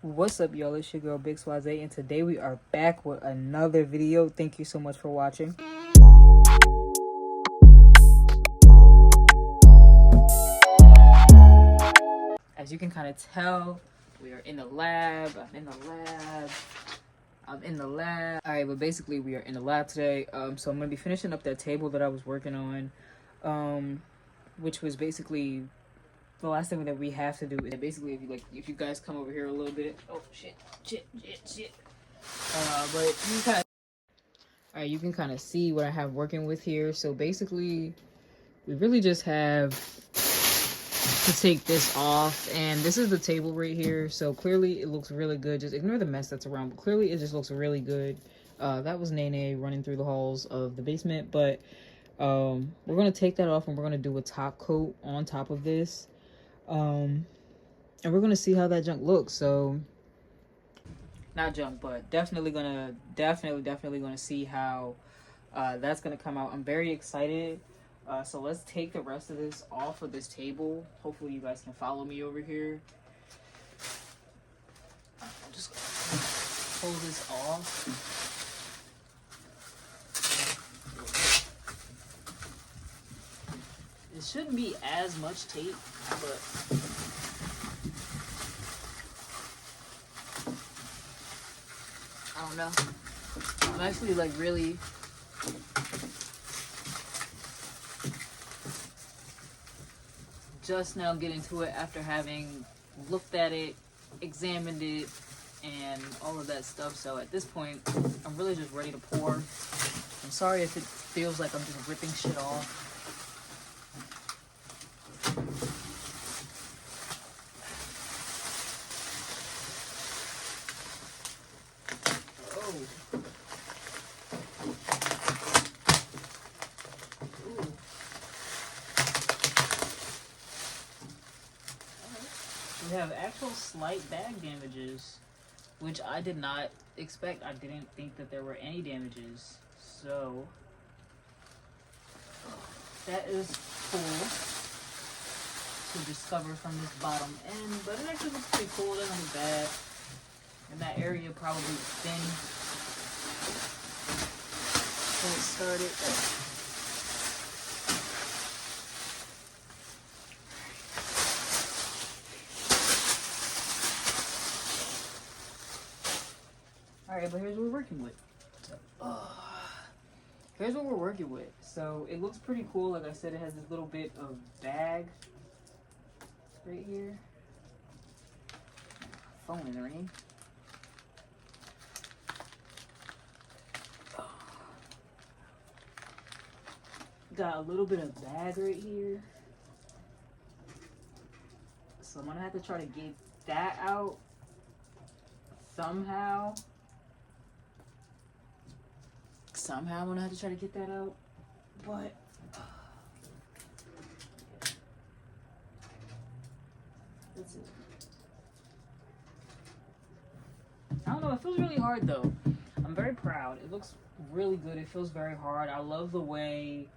What's up, y'all? It's your girl Big Swaze, and today we are back with another video. Thank you so much for watching. As you can kind of tell, we are in the lab. I'm in the lab. All right, but basically we are in the lab today. So I'm gonna be finishing up that table that I was working on, which was basically the last thing that we have to do. Is basically, if you guys come over here a little bit. Oh shit. But you kind of, all right, you can kind of see what I have working with here. So basically, we really just have to take this off, and this is the table right here. So clearly it looks really good. Just ignore the mess that's around, but clearly it just looks really good. That was Nene running through the halls of the basement, but we're gonna take that off and we're gonna do a top coat on top of this, and we're gonna see how that junk looks. So not junk, but definitely gonna see how that's gonna come out. I'm very excited. So let's take the rest of this off of this table. Hopefully you guys can follow me over here. I'm just gonna pull this off. It shouldn't be as much tape, but I don't know. I'm actually like really just now getting to it after having looked at it, examined it, and all of that stuff. So at this point, I'm really just ready to pour. I'm sorry if it feels like I'm just ripping shit off. We have actual slight bag damages, which I did not expect. I didn't think that there were any damages. So that is cool to discover from this bottom end, but it actually looks pretty cool. It doesn't look bad. And that area probably thin when it started. Alright, but here's what we're working with. Here's what we're working with. So it looks pretty cool. Like I said, it has this little bit of bag right here. Phone in the ring. Got a little bit of bag right here. So I'm gonna have to try to get that out somehow. I'm gonna have to try to get that out, but that's it. I don't know, it feels really hard though. I'm very proud. It looks really good. It feels very hard. I love the way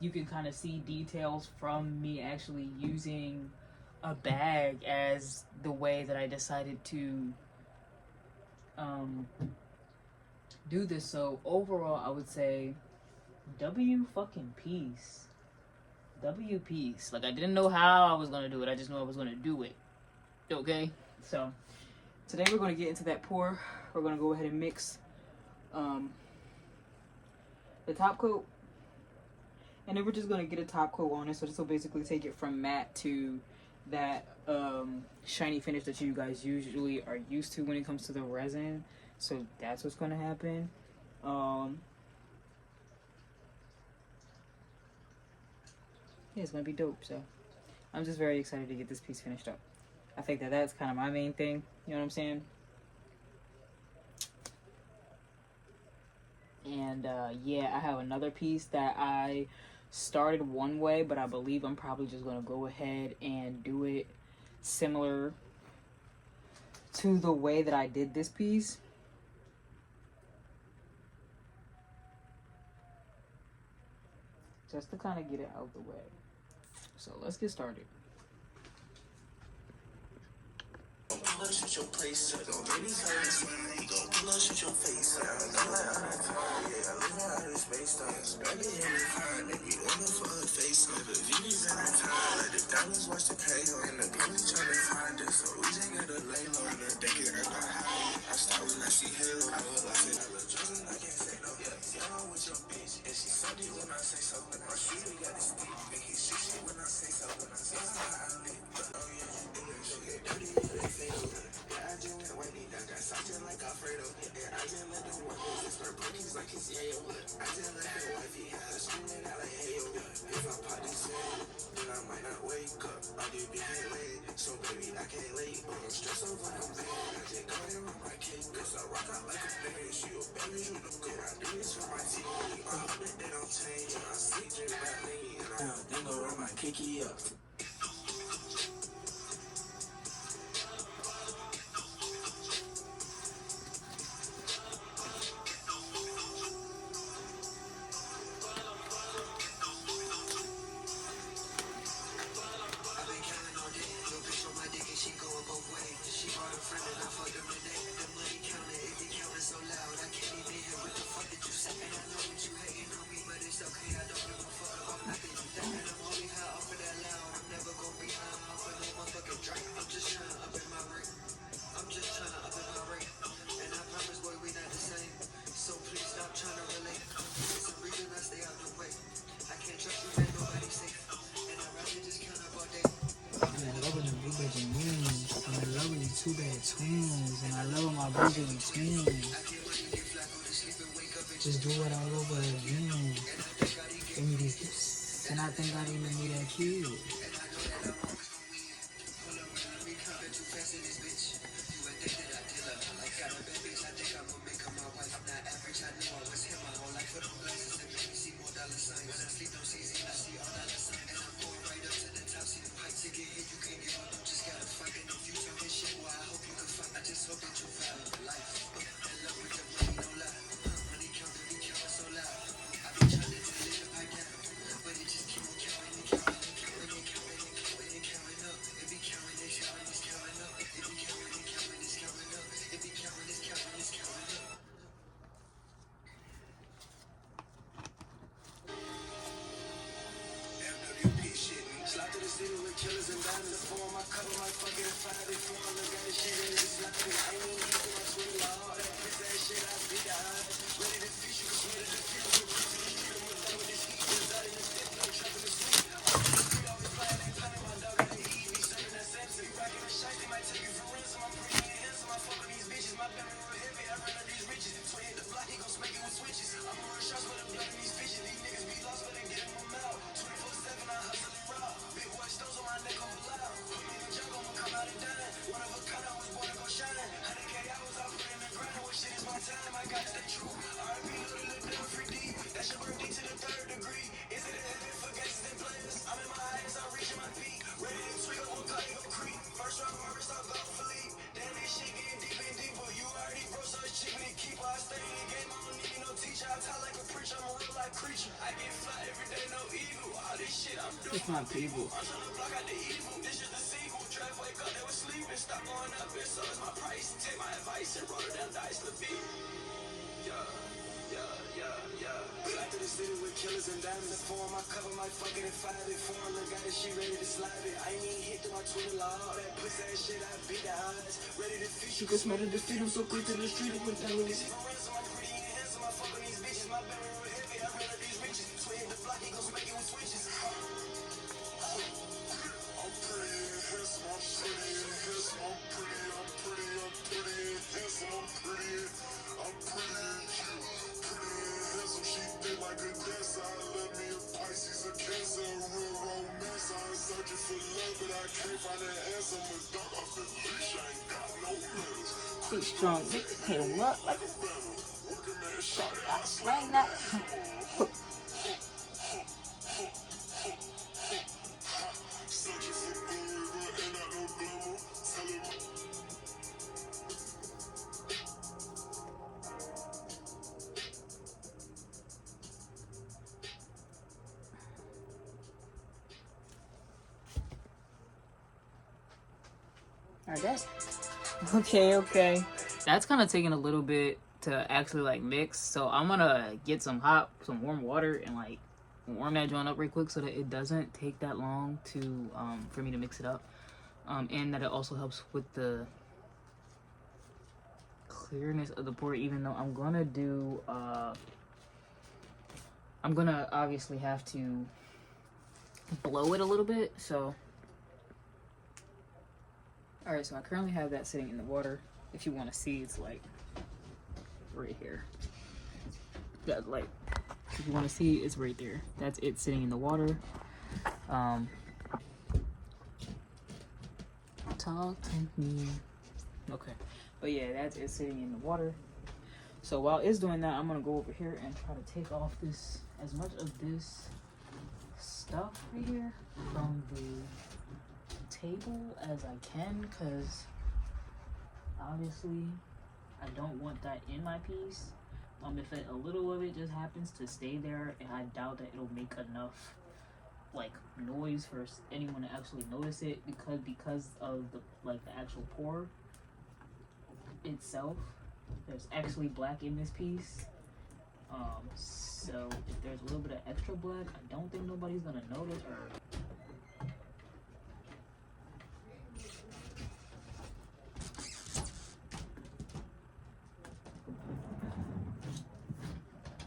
you can kind of see details from me actually using a bag as the way that I decided to do this. So overall, I would say W fucking peace. W peace. Like, I didn't know how I was gonna do it. I just knew I was gonna do it. Okay? So today we're gonna get into that pour. We're gonna go ahead and mix the top coat, and then we're just gonna get a top coat on it. So this will basically take it from matte to that shiny finish that you guys usually are used to when it comes to the resin. So that's what's gonna happen. Yeah, it's gonna be dope. So I'm just very excited to get this piece finished up. I think that that's kind of my main thing. You know what I'm saying? And yeah, I have another piece that I started one way, but I believe I'm probably just gonna go ahead and do it similar to the way that I did this piece. Just to kind of get it out of the way. So let's get started. Two bad twins, and I love my brother twins. Just do it all over again. Give me these gifts, and I think I didn't need that kid. It's my people. Killers and diamonds for my cover, my fucking and five it for look at it, she ready to slide it. I ain't even hit to my Twitter law, all that pussy ass shit, I beat the odds. Ready to fish, you can smell the defeat, I'm so quick to the street, it went down with this. I'm pretty and handsome, I fuck with these bitches, my baby real heavy, I ran up these riches. Swing the block, he gon' smack it with switches. I'm pretty and handsome, I'm pretty and handsome, I'm pretty and handsome, I'm pretty and cute. She think like a dancer, I love me a Pisces, a Cancer, a real romance. I ain't searching for love, but I can't find that answer. I'm a dog off the leash, I ain't got no manners. Too strong, nigga, hit him up like a working man, shot it, I slang that. Searching for glory, but ain't got no glamour. Tell him. Alright, guys. Okay, okay. That's kind of taking a little bit to actually like mix. So I'm gonna get some warm water and like warm that joint up real quick so that it doesn't take that long to for me to mix it up. And that it also helps with the clearness of the pour, even though I'm gonna do I'm gonna obviously have to blow it a little bit. So all right, so I currently have that sitting in the water. If you want to see, it's like right here. Yeah, like if you want to see, it's right there. That's it sitting in the water. Talk to me. Okay, but yeah, that's it sitting in the water. So while it's doing that, I'm gonna go over here and try to take off this, as much of this stuff right here from the table as I can, because obviously I don't want that in my piece. If a little of it just happens to stay there, and I doubt that it'll make enough like noise for anyone to actually notice it, because of the actual pour itself. There's actually black in this piece. So if there's a little bit of extra black, I don't think nobody's gonna notice.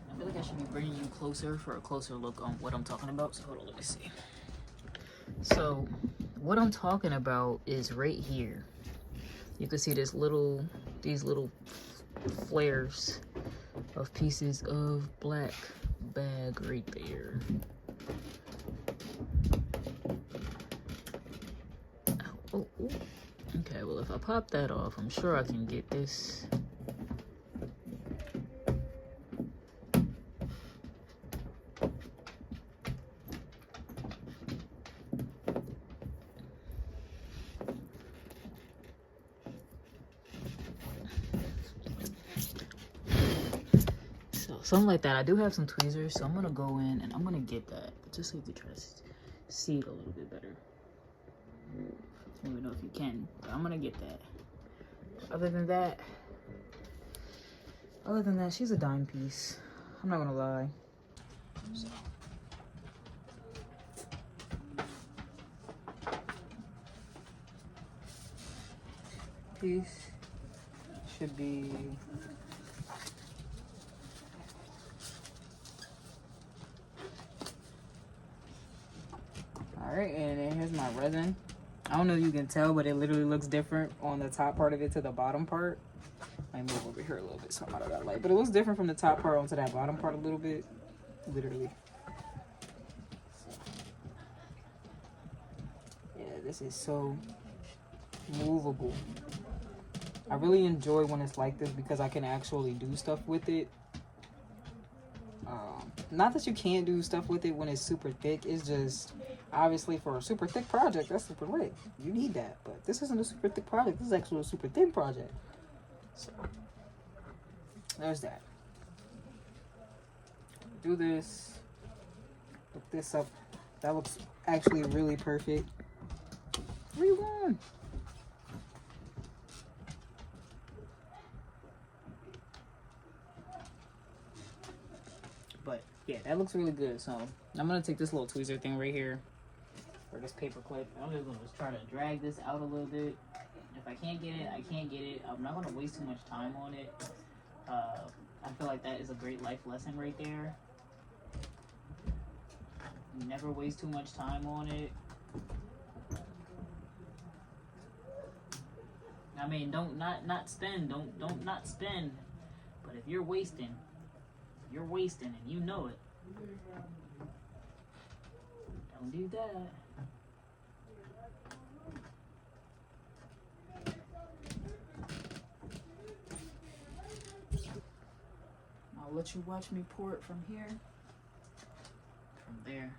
I feel like I should be bringing you closer for a closer look on what I'm talking about. So hold on, let me see. So what I'm talking about is right here. You can see these little flares of pieces of black bag right there. Oh, okay, well if I pop that off, I'm sure I can get this. Something like that. I do have some tweezers, so I'm gonna go in and I'm gonna get that, just so you can try to see it a little bit better. I don't even know if you can, but I'm gonna get that. Other than that, she's a dime piece. I'm not gonna lie. So. Piece should be alright, and then here's my resin. I don't know if you can tell, but it literally looks different on the top part of it to the bottom part. I move over here a little bit so I'm out of that light, but it looks different from the top part onto that bottom part a little bit, literally. Yeah, this is so movable. I really enjoy when it's like this because I can actually do stuff with it. Not that you can't do stuff with it when it's super thick. It's just, obviously for a super thick project, that's super lit. You need that. But this isn't a super thick project. This is actually a super thin project. So, there's that. Do this. Look this up. That looks actually really perfect. Where you going? But yeah, that looks really good. So I'm gonna take this little tweezer thing right here, or this paper clip. I'm just gonna try to drag this out a little bit. If I can't get it, I can't get it. I'm not gonna waste too much time on it. I feel like that is a great life lesson right there. Never waste too much time on it. I mean, don't not spend. Don't not spend. But if you're wasting, and you know it. Don't do that. I'll let you watch me pour it from here. From there.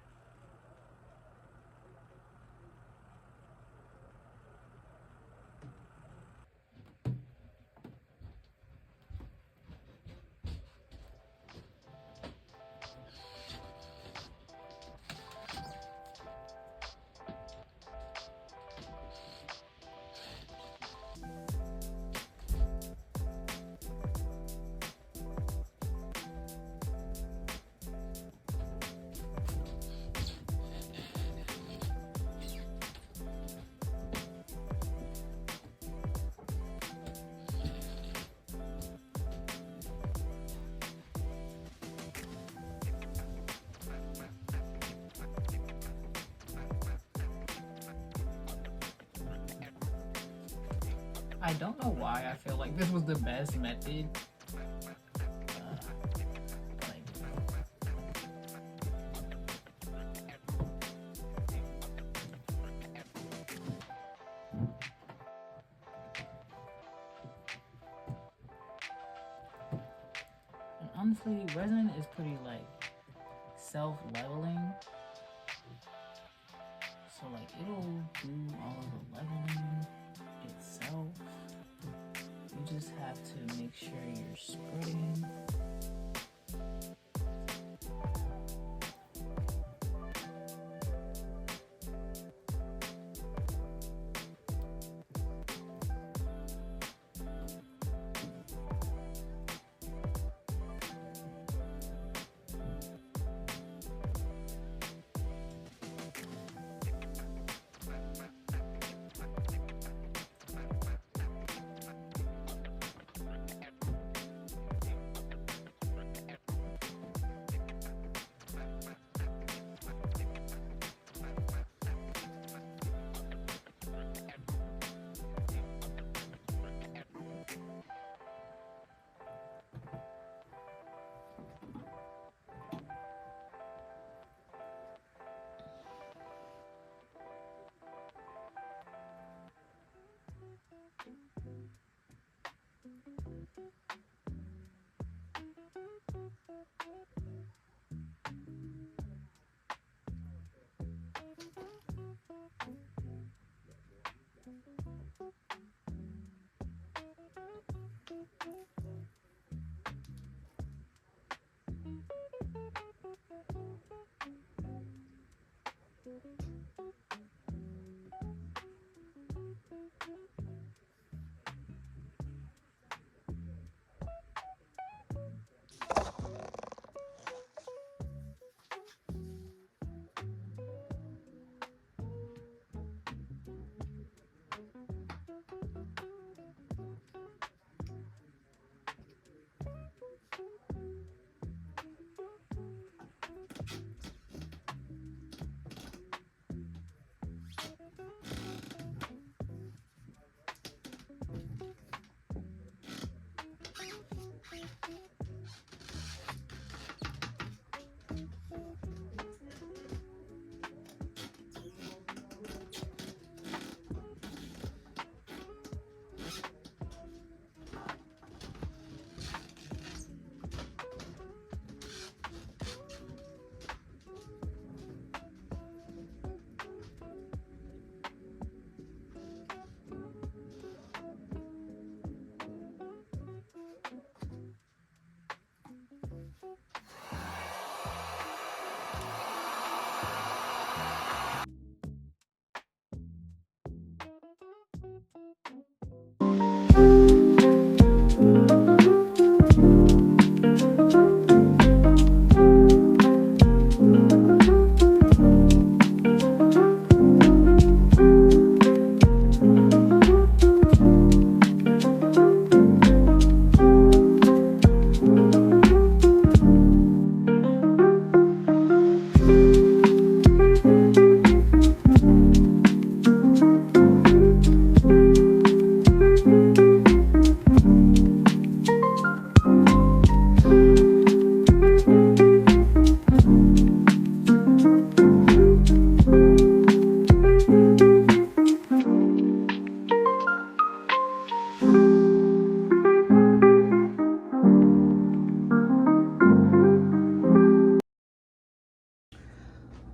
I don't know why I feel like this was the best method. And honestly, resin is pretty like self-leveling. So like it'll do all of the leveling itself. You just have to make sure you're spreading.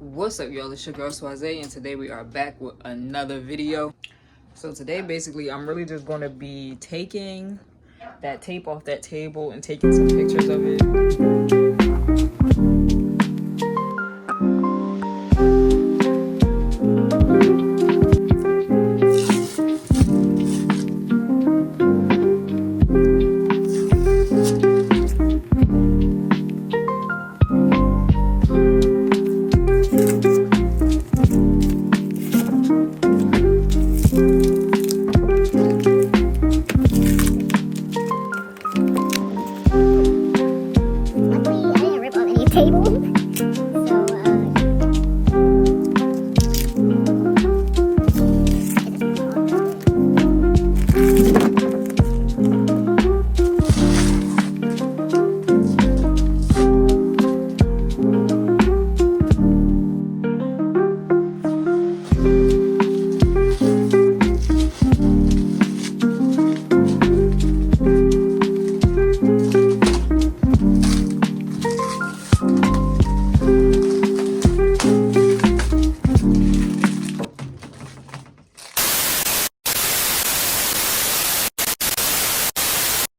What's up, y'all? It's your girl Swaze, and today we are back with another video. So today basically I'm really just going to be taking that tape off that table and taking some pictures of it.